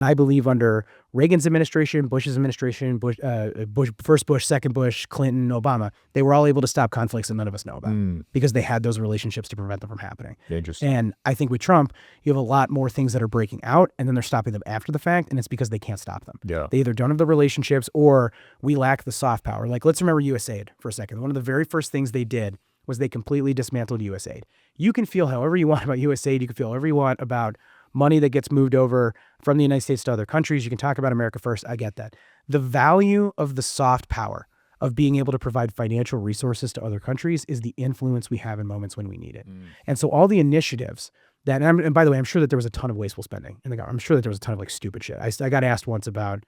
I believe under Reagan's administration, Bush's administration, first Bush, second Bush, Clinton, Obama, they were all able to stop conflicts that none of us know about because they had those relationships to prevent them from happening. Interesting. And I think with Trump, you have a lot more things that are breaking out and then they're stopping them after the fact, and it's because they can't stop them. Yeah. They either don't have the relationships or we lack the soft power. Like, let's remember USAID for a second. One of the very first things they did was they completely dismantled USAID. You can feel however you want about USAID. You can feel however you want about money that gets moved over from the United States to other countries. You can talk about America first. I get that. The value of the soft power of being able to provide financial resources to other countries is the influence we have in moments when we need it. And so all the initiatives that, and by the way, I'm sure that there was a ton of wasteful spending in the government. I'm sure that there was a ton of like stupid shit. I got asked once about,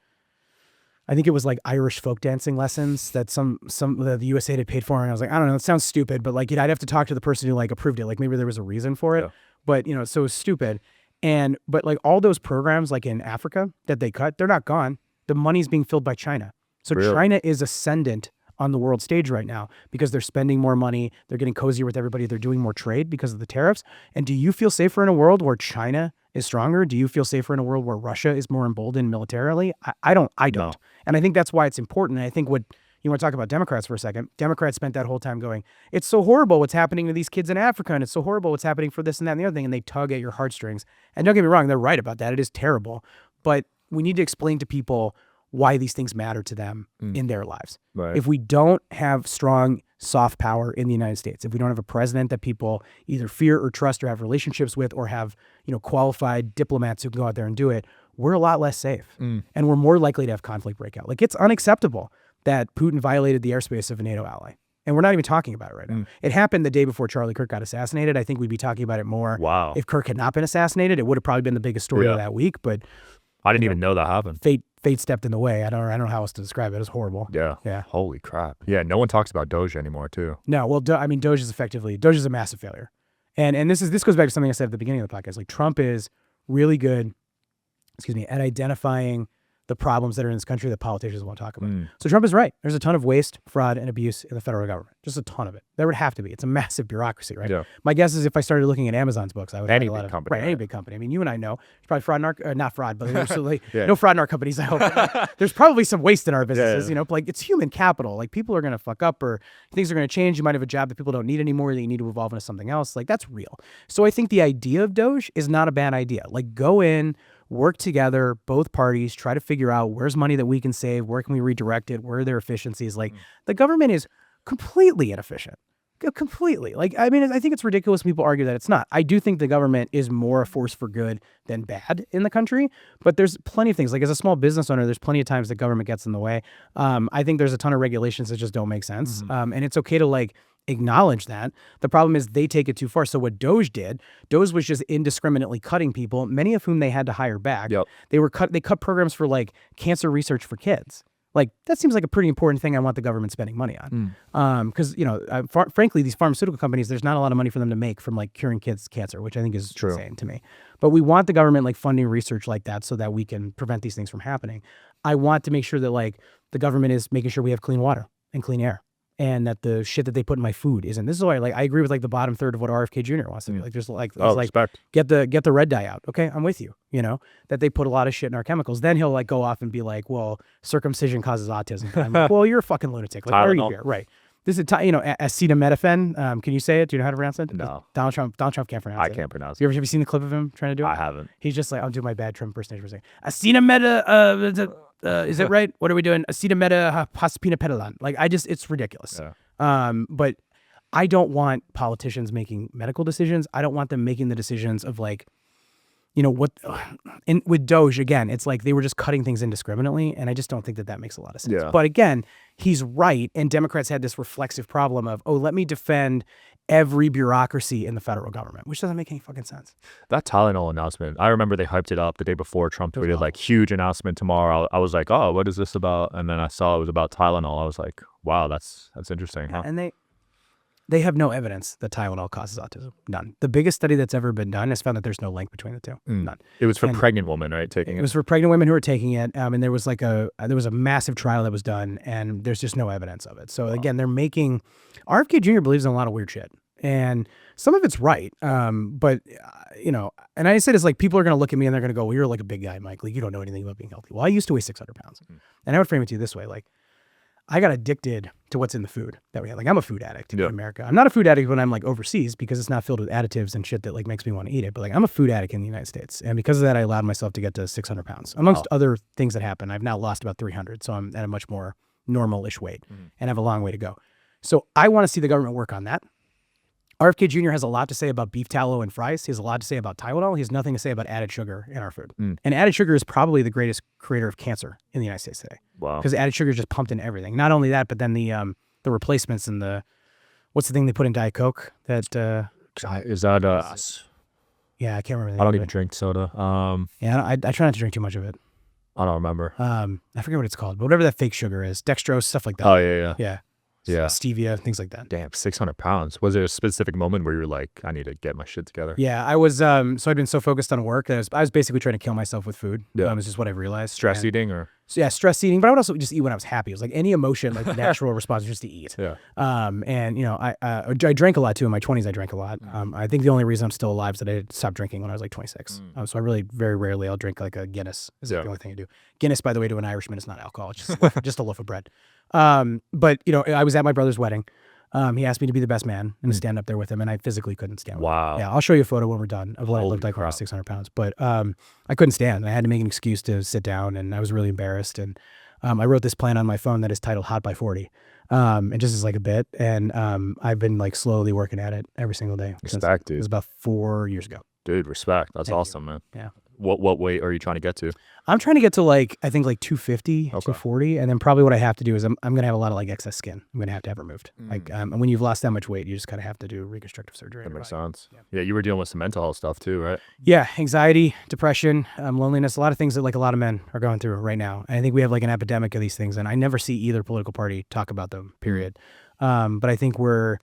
I think it was like Irish folk dancing lessons that some the USAID had paid for. And I was like, I don't know, it sounds stupid, but like, I'd have to talk to the person who like approved it. Like maybe there was a reason for it, but so it was stupid. But like all those programs like in Africa that they cut, they're not gone. The money's being filled by China. So really? China is ascendant on the world stage right now because they're spending more money. They're getting cozier with everybody. They're doing more trade because of the tariffs. And do you feel safer in a world where China is stronger? Do you feel safer in a world where Russia is more emboldened militarily? I don't. No. And I think that's why it's important. And I think what you want to talk about Democrats for a second. Democrats spent that whole time going, it's so horrible what's happening to these kids in Africa, and it's so horrible what's happening for this and that and the other thing, and they tug at your heartstrings. And don't get me wrong, they're right about that. It is terrible. But we need to explain to people why these things matter to them in their lives. Right. If we don't have strong soft power in the United States, if we don't have a president that people either fear or trust or have relationships with or have qualified diplomats who can go out there and do it, we're a lot less safe. And we're more likely to have conflict break out. Like, it's unacceptable that Putin violated the airspace of a NATO ally. And we're not even talking about it right now. It happened the day before Charlie Kirk got assassinated. I think we'd be talking about it more. Wow. If Kirk had not been assassinated, it would have probably been the biggest story of that week. But I didn't even know that happened. Fate stepped in the way. I don't know how else to describe it. It was horrible. Yeah. Holy crap. Yeah, no one talks about Doge anymore too. No, well, Doge is a massive failure. And this goes back to something I said at the beginning of the podcast. Like, Trump is really good, at identifying the problems that are in this country that politicians won't talk about. So Trump is right. There's a ton of waste, fraud, and abuse in the federal government. Just a ton of it. There would have to be. It's a massive bureaucracy, right? Yeah. My guess is if I started looking at Amazon's books, I would any find a lot big of company. Right, any big company. I mean, you and I know there's probably fraud not fraud, but there's no fraud in our companies. I hope there's probably some waste in our businesses. Like, it's human capital. Like, people are going to fuck up or things are going to change. You might have a job that people don't need anymore that you need to evolve into something else. Like, that's real. So I think the idea of Doge is not a bad idea. Like, go in, work together, both parties, try to figure out where's money that we can save, where can we redirect it, where are their efficiencies. Like, the government is completely inefficient. Completely. Like, I mean, I think it's ridiculous when people argue that it's not. I do think the government is more a force for good than bad in the country, but there's plenty of things. Like, as a small business owner, there's plenty of times the government gets in the way. I think there's a ton of regulations that just don't make sense. And it's okay to acknowledge that. The problem is they take it too far. So what Doge was just indiscriminately cutting people, many of whom they had to hire back. Yep. They cut programs for cancer research for kids. Like, that seems like a pretty important thing I want the government spending money on. Because, frankly, these pharmaceutical companies, there's not a lot of money for them to make from curing kids' cancer, which I think is insane to me. But we want the government funding research like that so that we can prevent these things from happening. I want to make sure that the government is making sure we have clean water and clean air. And that the shit that they put in my food isn't. This is why I agree with the bottom third of what RFK Jr. wants to be. Respect. Get the red dye out. Okay, I'm with you. That they put a lot of shit in our chemicals. Then he'll go off and be like, well, circumcision causes autism. I'm like, well, you're a fucking lunatic. Why are you here? Right. This is acetaminophen. Can you say it? Do you know how to pronounce it? No. Donald Trump can't pronounce it. I can't pronounce it. Have you seen the clip of him trying to do it? I haven't. He's just I'll do my bad Trump impersonation for a second. Acetameta. Is it right? What are we doing? Acetametahospinapedalon. It's ridiculous. Yeah. But I don't want politicians making medical decisions. I don't want them making the decisions of with Doge, again, it's they were just cutting things indiscriminately. And I just don't think that makes a lot of sense. Yeah. But again, he's right. And Democrats had this reflexive problem of, let me defend every bureaucracy in the federal government, which doesn't make any fucking sense. That Tylenol announcement, I remember they hyped it up the day before. Trump tweeted huge announcement tomorrow. I was like, oh, what is this about? And then I saw it was about Tylenol. I was like, wow, that's interesting. Huh? And they have no evidence that Tylenol causes autism. None. The biggest study that's ever been done has found that there's no link between the two. None. It was for pregnant women, right? Taking it. It was for pregnant women who were taking it. And there was a massive trial that was done, and there's just no evidence of it. So again, RFK Jr. believes in a lot of weird shit. And some of it's right. But, and I say this like people are going to look at me and they're going to go, well, you're like a big guy, Mike. Like you don't know anything about being healthy. Well, I used to weigh 600 pounds. And I would frame it to you this way. Like I got addicted to what's in the food that we had. Like I'm a food addict in America. I'm not a food addict when I'm like overseas because it's not filled with additives and shit that like makes me want to eat it. But like I'm a food addict in the United States. And because of that, I allowed myself to get to 600 pounds. Amongst other things that happen, I've now lost about 300. So I'm at a much more normal-ish weight and have a long way to go. So I want to see the government work on that. RFK Jr. has a lot to say about beef tallow and fries. He has a lot to say about Tylenol. He has nothing to say about added sugar in our food. And added sugar is probably the greatest creator of cancer in the United States today. Wow. Because added sugar is just pumped in everything. Not only that, but then the replacements and what's the thing they put in Diet Coke? That is that yeah, I can't remember. I don't even drink soda. Yeah, I try not to drink too much of it. I don't remember. I forget what it's called, but whatever that fake sugar is, dextrose, stuff like that. Oh yeah. Yeah. Stevia, things like that. Damn, 600 pounds. Was there a specific moment where you were like, I need to get my shit together? Yeah, I was, so I'd been so focused on work that I was basically trying to kill myself with food. Yeah. It's just what I've realized. Stress eating or? So yeah, stress eating, but I would also just eat when I was happy. It was like any emotion, like natural response just to eat. Yeah. And I drank a lot too. In my 20s, I drank a lot. I think the only reason I'm still alive is that I stopped drinking when I was like 26. So I really, very rarely, I'll drink like a Guinness. Is the only thing I do. Guinness, by the way, to an Irishman, is not alcohol. It's just a loaf of bread. But I was at my brother's wedding. He asked me to be the best man and to stand up there with him, and I physically couldn't stand. Wow. Yeah, I'll show you a photo when we're done of what I looked like when I was 600 pounds. But I couldn't stand. I had to make an excuse to sit down, and I was really embarrassed. And I wrote this plan on my phone that is titled Hot by 40. It just is like a bit, and I've been like slowly working at it every single day. Respect, dude. It was about 4 years ago. Dude, respect. That's awesome, man. Yeah. What weight are you trying to get to? I'm trying to get to I think 250, 240. And then probably what I have to do is I'm going to have a lot of excess skin. I'm going to have it removed. And when you've lost that much weight, you just kind of have to do reconstructive surgery. That makes sense. Yeah, you were dealing with some mental health stuff too, right? Yeah, anxiety, depression, loneliness, a lot of things that a lot of men are going through right now. And I think we have an epidemic of these things. And I never see either political party talk about them, period. But I think we're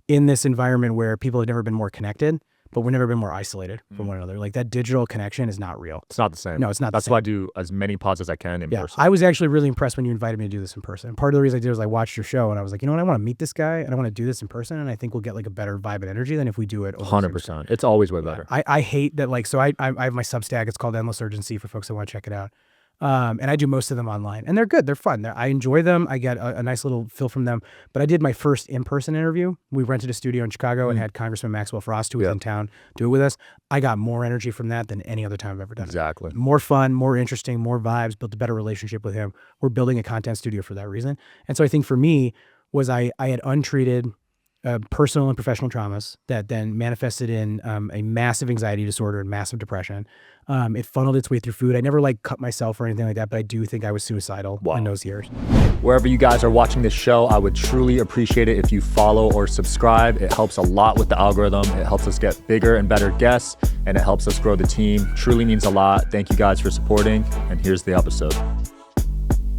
in this environment where people have never been more connected, but we've never been more isolated from one another. That digital connection is not real. It's not the same. No, it's not That's the same. why I do as many pods as I can in person. I was actually really impressed when you invited me to do this in person. And part of the reason I did was I watched your show and I was like, you know what, I want to meet this guy and I want to do this in person. And I think we'll get a better vibe and energy than if we do it over 100%. It's always way better. I hate that. So I have my Substack. It's called Endless Urgency for folks that want to check it out. And I do most of them online, and they're good. They're fun. I enjoy them. I get a nice little feel from them. But I did my first in-person interview. We rented a studio in Chicago and had Congressman Maxwell Frost, who was in town, do it with us. I got more energy from that than any other time I've ever done. Exactly. More fun, more interesting, more vibes, built a better relationship with him. We're building a content studio for that reason. And so I think for me was I had untreated personal and professional traumas that then manifested in a massive anxiety disorder and massive depression. It funneled its way through food. I never cut myself or anything like that, but I do think I was suicidal in those years. Wherever you guys are watching this show, I would truly appreciate it if you follow or subscribe. It helps a lot with the algorithm. It helps us get bigger and better guests, and it helps us grow the team. Truly means a lot. Thank you guys for supporting, and here's the episode.